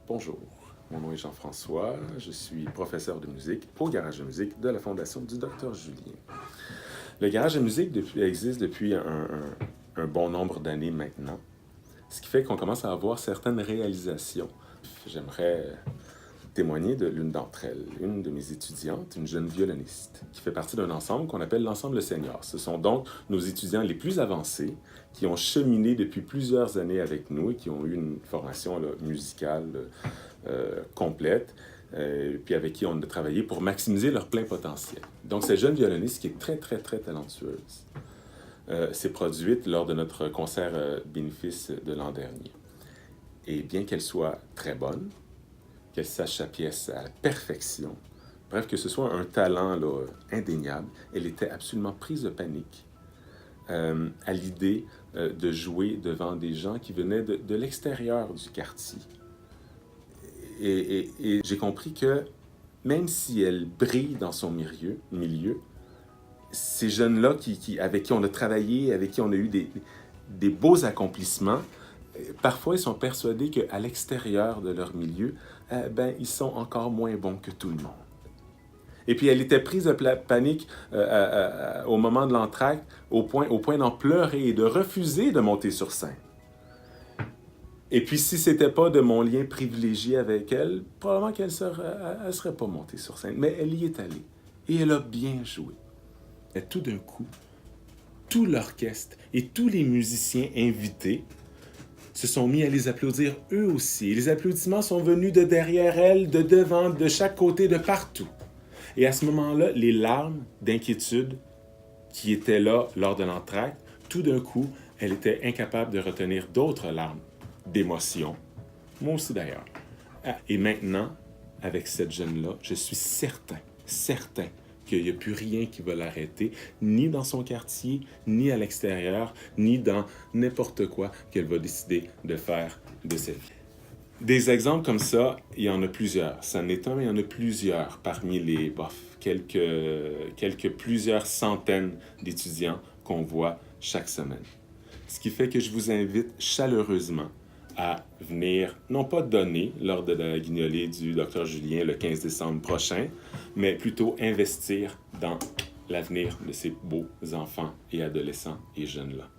Bonjour, mon nom est Jean-François, je suis professeur de musique au Garage de musique de la Fondation du Dr Julien. Le Garage de musique existe depuis un bon nombre d'années maintenant, ce qui fait qu'on commence à avoir certaines réalisations. J'aimerais témoigner de l'une d'entre elles, une de mes étudiantes, une jeune violoniste, qui fait partie d'un ensemble qu'on appelle l'ensemble senior. Ce sont donc nos étudiants les plus avancés qui ont cheminé depuis plusieurs années avec nous et qui ont eu une formation musicale complète, puis avec qui on a travaillé pour maximiser leur plein potentiel. Donc cette jeune violoniste qui est très talentueuse s'est produite lors de notre concert bénéfice de l'an dernier. Et bien qu'elle soit très bonne, qu'elle sache sa pièce à la perfection, bref, que ce soit un talent indéniable, elle était absolument prise de panique à l'idée de jouer devant des gens qui venaient de l'extérieur du quartier. Et j'ai compris que même si elle brille dans son milieu, ces jeunes-là avec qui on a travaillé, avec qui on a eu des beaux accomplissements, parfois ils sont persuadés qu'à l'extérieur de leur milieu, ils sont encore moins bons que tout le monde. Et puis elle était prise de panique au moment de l'entracte, au point d'en pleurer et de refuser de monter sur scène. Et puis si c'était pas de mon lien privilégié avec elle, probablement qu'elle serait pas montée sur scène. Mais elle y est allée. Et elle a bien joué. Et tout d'un coup, tout l'orchestre et tous les musiciens invités se sont mis à les applaudir eux aussi. Et les applaudissements sont venus de derrière elle, de devant, de chaque côté, de partout. Et à ce moment-là, les larmes d'inquiétude qui étaient là lors de l'entracte, tout d'un coup, elle était incapable de retenir d'autres larmes d'émotion. Moi aussi d'ailleurs. Et maintenant, avec cette jeune-là, je suis certain qu'il n'y a plus rien qui va l'arrêter, ni dans son quartier, ni à l'extérieur, ni dans n'importe quoi qu'elle va décider de faire de sa vie. Des exemples comme ça, il y en a plusieurs. Ça n'est un, mais il y en a plusieurs parmi les plusieurs centaines d'étudiants qu'on voit chaque semaine. Ce qui fait que je vous invite chaleureusement à venir, non pas donner lors de la guignolée du Dr Julien le 15 décembre prochain, mais plutôt investir dans l'avenir de ces beaux enfants et adolescents et jeunes-là.